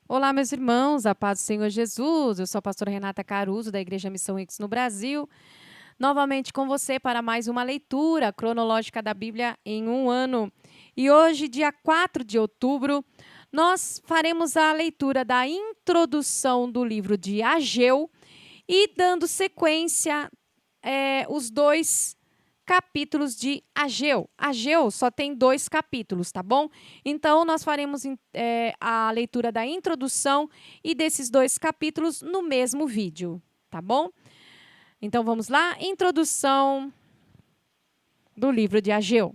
Olá, meus irmãos, a paz do Senhor Jesus. Eu sou a pastora Renata Caruso, da Igreja Missão X no Brasil. Novamente com você para mais uma leitura cronológica da Bíblia em um ano. E hoje, dia 4 de outubro, nós faremos a leitura da introdução do livro de Ageu e, dando sequência, os dois capítulos de Ageu. Ageu só tem 2 capítulos, tá bom? Então, nós faremos a leitura da introdução e desses 2 capítulos no mesmo vídeo, tá bom? Então, vamos lá. Introdução do livro de Ageu.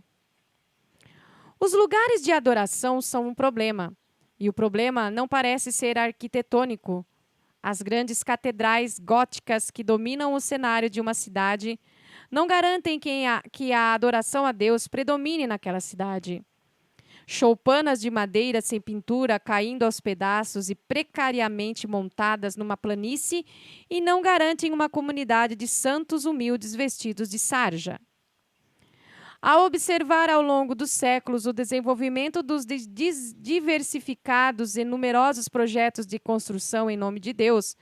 Os lugares de adoração são um problema. E o problema não parece ser arquitetônico. As grandes catedrais góticas que dominam o cenário de uma cidade não garantem que a adoração a Deus predomine naquela cidade. Choupanas de madeira sem pintura caindo aos pedaços e precariamente montadas numa planície e não garantem uma comunidade de santos humildes vestidos de sarja. Ao observar ao longo dos séculos o desenvolvimento dos diversificados e numerosos projetos de construção em nome de Deus,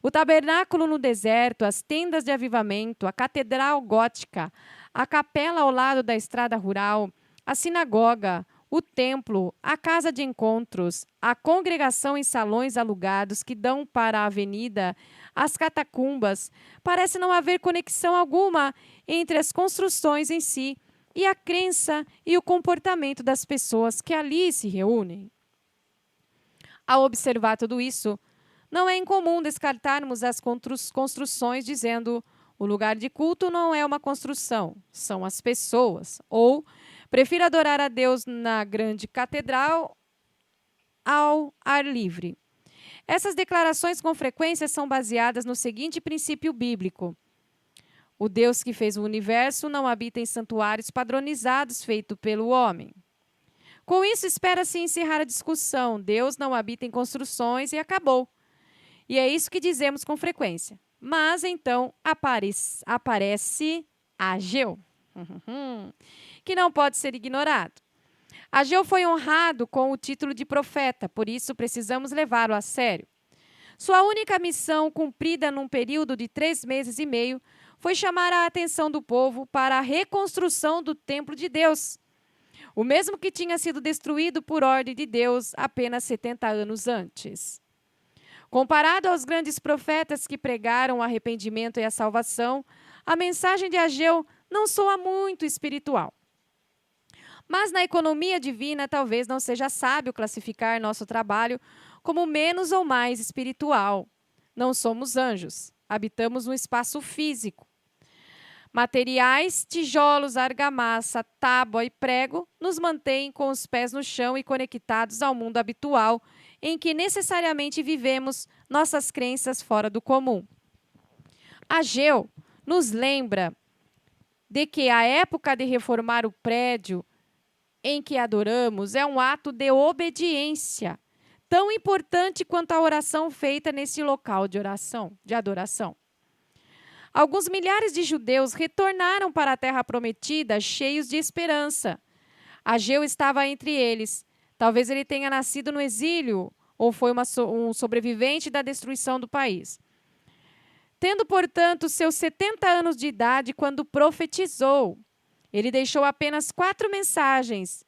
o tabernáculo no deserto, as tendas de avivamento, a catedral gótica, a capela ao lado da estrada rural, a sinagoga, o templo, a casa de encontros, a congregação em salões alugados que dão para a avenida, as catacumbas, parece não haver conexão alguma entre as construções em si e a crença e o comportamento das pessoas que ali se reúnem. Ao observar tudo isso, não é incomum descartarmos as construções dizendo o lugar de culto não é uma construção, são as pessoas. Ou prefiro adorar a Deus na grande catedral ao ar livre. Essas declarações com frequência são baseadas no seguinte princípio bíblico: o Deus que fez o universo não habita em santuários padronizados feitos pelo homem. Com isso, espera-se encerrar a discussão. Deus não habita em construções e acabou. E é isso que dizemos com frequência. Mas então aparece Ageu, que não pode ser ignorado. Ageu foi honrado com o título de profeta, por isso precisamos levá-lo a sério. Sua única missão, cumprida num período de 3 meses e meio, foi chamar a atenção do povo para a reconstrução do templo de Deus, o mesmo que tinha sido destruído por ordem de Deus apenas 70 anos antes. Comparado aos grandes profetas que pregaram o arrependimento e a salvação, a mensagem de Ageu não soa muito espiritual. Mas na economia divina, talvez não seja sábio classificar nosso trabalho como menos ou mais espiritual. Não somos anjos, habitamos um espaço físico. Materiais, tijolos, argamassa, tábua e prego nos mantêm com os pés no chão e conectados ao mundo habitual, em que necessariamente vivemos nossas crenças fora do comum. Ageu nos lembra de que a época de reformar o prédio em que adoramos é um ato de obediência, tão importante quanto a oração feita nesse local de adoração. Alguns milhares de judeus retornaram para a terra prometida cheios de esperança. Ageu estava entre eles. Talvez ele tenha nascido no exílio ou foi um sobrevivente da destruição do país. Tendo, portanto, seus 70 anos de idade quando profetizou, ele deixou apenas 4 mensagens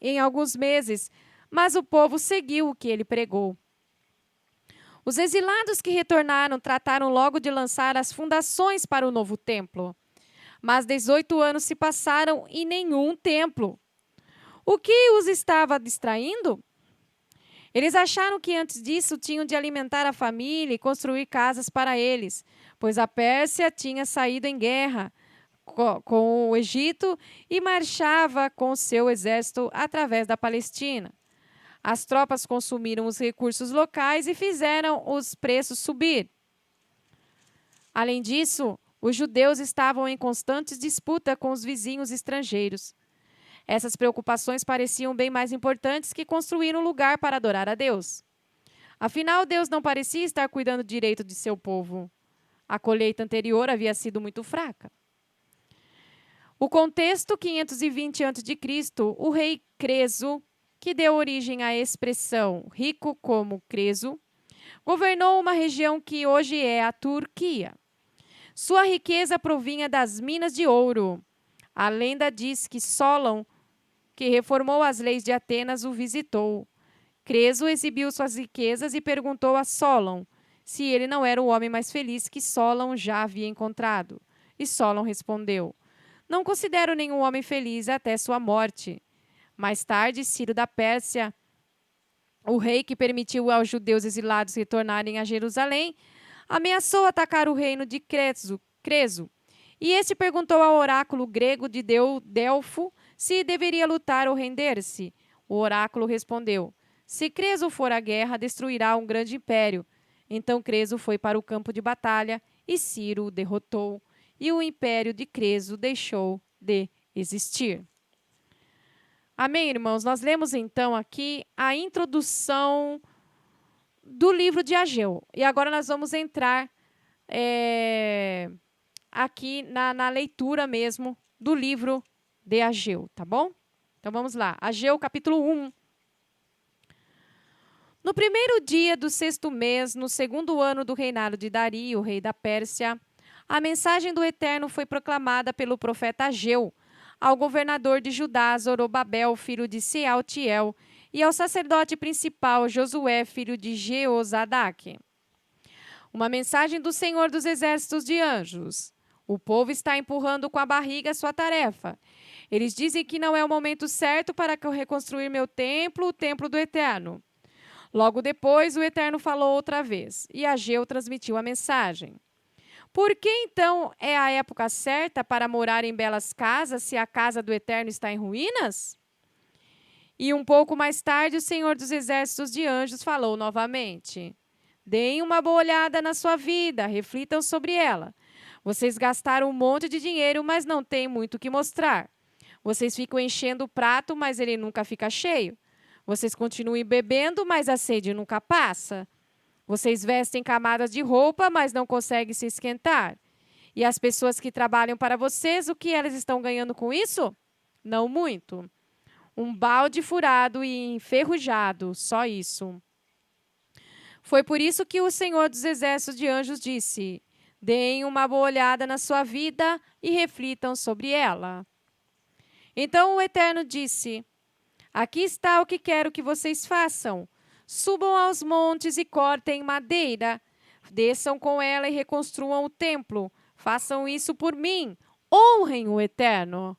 em alguns meses, mas o povo seguiu o que ele pregou. Os exilados que retornaram trataram logo de lançar as fundações para o novo templo. Mas 18 anos se passaram e nenhum templo. O que os estava distraindo? Eles acharam que antes disso tinham de alimentar a família e construir casas para eles, pois a Pérsia tinha saído em guerra com o Egito e marchava com seu exército através da Palestina. As tropas consumiram os recursos locais e fizeram os preços subir. Além disso, os judeus estavam em constante disputa com os vizinhos estrangeiros. Essas preocupações pareciam bem mais importantes que construir um lugar para adorar a Deus. Afinal, Deus não parecia estar cuidando direito de seu povo. A colheita anterior havia sido muito fraca. O contexto, 520 a.C., o rei Creso que deu origem à expressão rico como Creso, governou uma região que hoje é a Turquia. Sua riqueza provinha das minas de ouro. A lenda diz que Solon, que reformou as leis de Atenas, o visitou. Creso exibiu suas riquezas e perguntou a Solon se ele não era o homem mais feliz que Solon já havia encontrado. E Solon respondeu: não considero nenhum homem feliz até sua morte. Mais tarde, Ciro da Pérsia, o rei que permitiu aos judeus exilados retornarem a Jerusalém, ameaçou atacar o reino de Creso. E este perguntou ao oráculo grego de Delfo se deveria lutar ou render-se. O oráculo respondeu: se Creso for à guerra, destruirá um grande império. Então Creso foi para o campo de batalha e Ciro o derrotou, e o império de Creso deixou de existir. Amém, irmãos? Nós lemos então aqui a introdução do livro de Ageu. E agora nós vamos entrar aqui na leitura mesmo do livro de Ageu, tá bom? Então vamos lá. Ageu, capítulo 1. No primeiro dia do 6º mês, no 2º ano do reinado de Dario, rei da Pérsia, a mensagem do Eterno foi proclamada pelo profeta Ageu ao governador de Judá, Zorobabel, filho de Sealtiel, e ao sacerdote principal, Josué, filho de Jeozadaque. Uma mensagem do Senhor dos Exércitos de Anjos. O povo está empurrando com a barriga sua tarefa. Eles dizem que não é o momento certo para que eu reconstruir meu templo, o templo do Eterno. Logo depois, o Eterno falou outra vez, e Ageu transmitiu a mensagem. Por que, então, é a época certa para morar em belas casas, se a casa do Eterno está em ruínas? E um pouco mais tarde, o Senhor dos Exércitos de Anjos falou novamente. Deem uma boa olhada na sua vida, reflitam sobre ela. Vocês gastaram um monte de dinheiro, mas não têm muito o que mostrar. Vocês ficam enchendo o prato, mas ele nunca fica cheio. Vocês continuam bebendo, mas a sede nunca passa. Vocês vestem camadas de roupa, mas não conseguem se esquentar. E as pessoas que trabalham para vocês, o que elas estão ganhando com isso? Não muito. Um balde furado e enferrujado, só isso. Foi por isso que o Senhor dos Exércitos de Anjos disse: deem uma boa olhada na sua vida e reflitam sobre ela. Então o Eterno disse: aqui está o que quero que vocês façam. Subam aos montes e cortem madeira. Desçam com ela e reconstruam o templo. Façam isso por mim. Honrem o Eterno.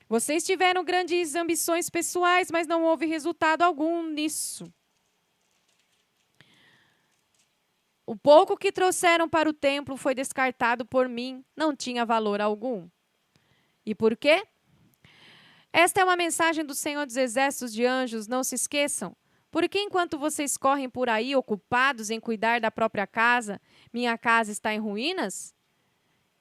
Vocês tiveram grandes ambições pessoais, mas não houve resultado algum nisso. O pouco que trouxeram para o templo foi descartado por mim, não tinha valor algum. E por quê? Esta é uma mensagem do Senhor dos Exércitos de Anjos, não se esqueçam. Porque enquanto vocês correm por aí ocupados em cuidar da própria casa, minha casa está em ruínas?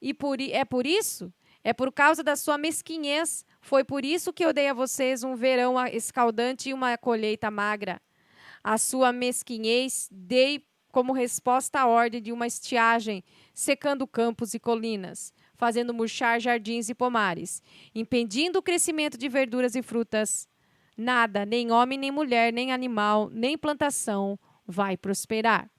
É por causa da sua mesquinhez. Foi por isso que eu dei a vocês um verão escaldante e uma colheita magra. A sua mesquinhez dei como resposta à ordem de uma estiagem, secando campos e colinas, fazendo murchar jardins e pomares, impedindo o crescimento de verduras e frutas. Nada, nem homem, nem mulher, nem animal, nem plantação vai prosperar.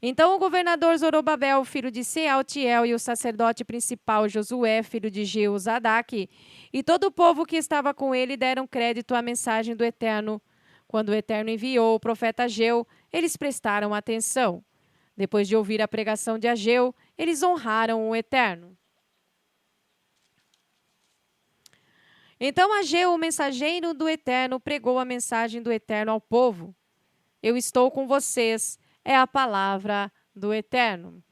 Então o governador Zorobabel, filho de Sealtiel, e o sacerdote principal Josué, filho de Jeozadaque, e todo o povo que estava com ele deram crédito à mensagem do Eterno. Quando o Eterno enviou o profeta Ageu, eles prestaram atenção. Depois de ouvir a pregação de Ageu, eles honraram o Eterno. Então Ageu, o mensageiro do Eterno, pregou a mensagem do Eterno ao povo. Eu estou com vocês, é a palavra do Eterno.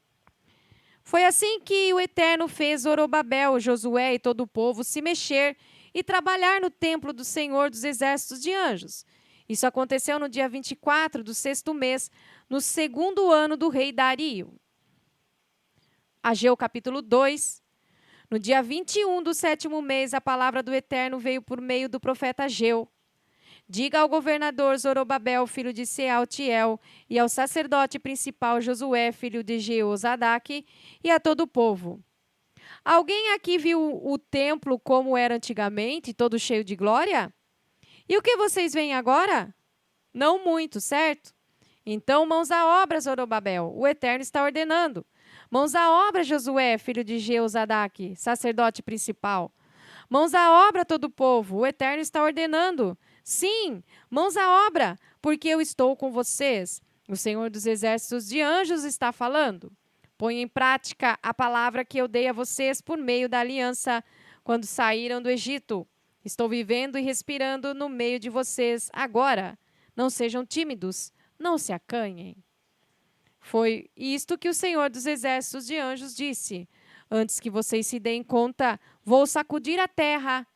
Foi assim que o Eterno fez Zorobabel, Josué e todo o povo se mexer e trabalhar no templo do Senhor dos Exércitos de Anjos. Isso aconteceu no dia 24 do 6º mês, no 2º ano do rei Dario. Ageu capítulo 2. No dia 21 do 7º mês, a palavra do Eterno veio por meio do profeta Ageu. Diga ao governador Zorobabel, filho de Sealtiel, e ao sacerdote principal Josué, filho de Jeozadaque, e a todo o povo. Alguém aqui viu o templo como era antigamente, todo cheio de glória? E o que vocês veem agora? Não muito, certo? Então, mãos à obra, Zorobabel, o Eterno está ordenando. Mãos à obra, Josué, filho de Jeozadaque, sacerdote principal. Mãos à obra, todo o povo, o Eterno está ordenando. Sim, mãos à obra, porque eu estou com vocês. O Senhor dos Exércitos de Anjos está falando. Põe em prática a palavra que eu dei a vocês por meio da aliança quando saíram do Egito. Estou vivendo e respirando no meio de vocês agora. Não sejam tímidos, não se acanhem. Foi isto que o Senhor dos Exércitos de Anjos disse. Antes que vocês se deem conta, vou sacudir a terra,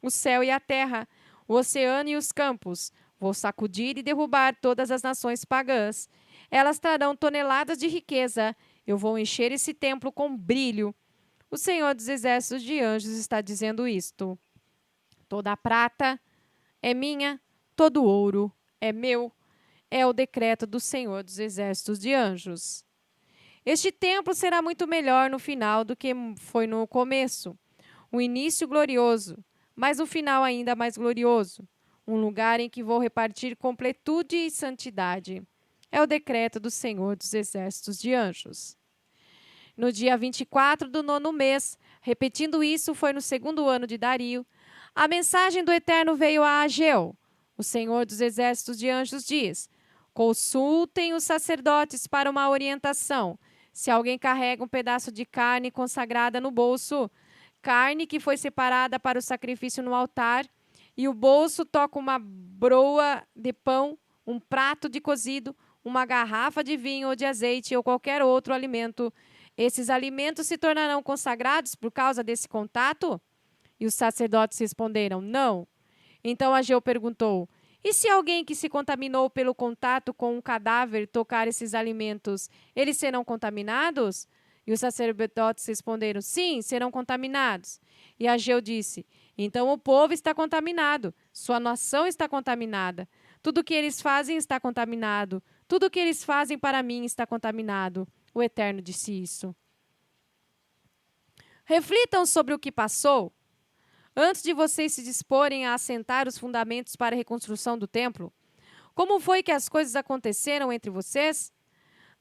o céu e a terra, o oceano e os campos. Vou sacudir e derrubar todas as nações pagãs. Elas trarão toneladas de riqueza. Eu vou encher esse templo com brilho. O Senhor dos Exércitos de Anjos está dizendo isto. Toda a prata é minha, todo o ouro é meu. É o decreto do Senhor dos Exércitos de Anjos. Este templo será muito melhor no final do que foi no começo. Um início glorioso, mas um final ainda mais glorioso. Um lugar em que vou repartir completude e santidade. É o decreto do Senhor dos Exércitos de Anjos. No dia 24 do 9º mês, repetindo isso, foi no 2º ano de Dario, a mensagem do Eterno veio a Ageu. O Senhor dos Exércitos de Anjos diz: consultem os sacerdotes para uma orientação. Se alguém carrega um pedaço de carne consagrada no bolso, carne que foi separada para o sacrifício no altar, e o bolso toca uma broa de pão, um prato de cozido, uma garrafa de vinho ou de azeite ou qualquer outro alimento, esses alimentos se tornarão consagrados por causa desse contato? E os sacerdotes responderam: não. Então Ageu perguntou: e se alguém que se contaminou pelo contato com um cadáver tocar esses alimentos, eles serão contaminados? E os sacerdotes responderam: sim, serão contaminados. E Ageu disse: então o povo está contaminado, sua nação está contaminada. Tudo o que eles fazem está contaminado. Tudo o que eles fazem para mim está contaminado. O Eterno disse isso. Reflitam sobre o que passou. Antes de vocês se disporem a assentar os fundamentos para a reconstrução do templo, como foi que as coisas aconteceram entre vocês?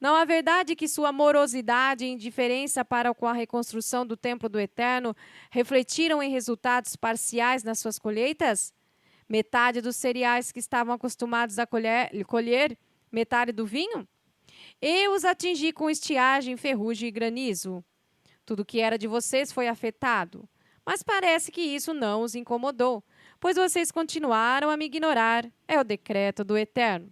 Não é verdade que sua morosidade e indiferença para com a reconstrução do templo do Eterno refletiram em resultados parciais nas suas colheitas? Metade dos cereais que estavam acostumados a colher, metade do vinho? Eu os atingi com estiagem, ferrugem e granizo. Tudo que era de vocês foi afetado. Mas parece que isso não os incomodou, pois vocês continuaram a me ignorar. É o decreto do Eterno.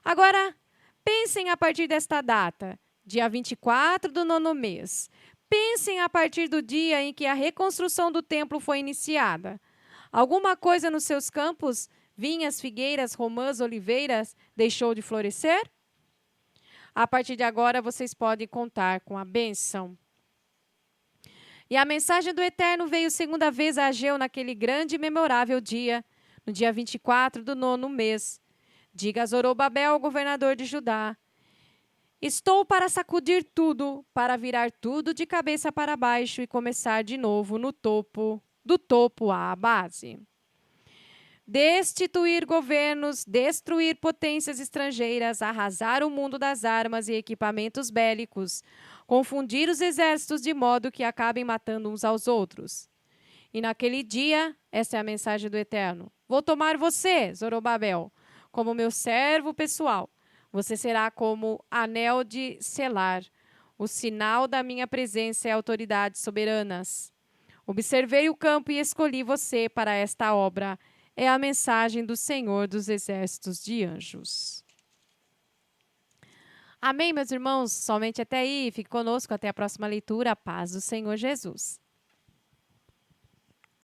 Agora, pensem a partir desta data, dia 24 do 9º mês. Pensem a partir do dia em que a reconstrução do templo foi iniciada. Alguma coisa nos seus campos, vinhas, figueiras, romãs, oliveiras, deixou de florescer? A partir de agora, vocês podem contar com a bênção. E a mensagem do Eterno veio segunda vez a Ageu naquele grande e memorável dia, no dia 24 do 9º mês. Diga a Zorobabel, governador de Judá: estou para sacudir tudo, para virar tudo de cabeça para baixo e começar de novo no topo, do topo à base. Destituir governos, destruir potências estrangeiras, arrasar o mundo das armas e equipamentos bélicos, confundir os exércitos de modo que acabem matando uns aos outros. E naquele dia, essa é a mensagem do Eterno: vou tomar você, Zorobabel, como meu servo pessoal. Você será como anel de selar, o sinal da minha presença e autoridade soberanas. Observei o campo e escolhi você para esta obra. É a mensagem do Senhor dos Exércitos de Anjos. Amém, meus irmãos? Somente até aí. Fique conosco até a próxima leitura. A paz do Senhor Jesus.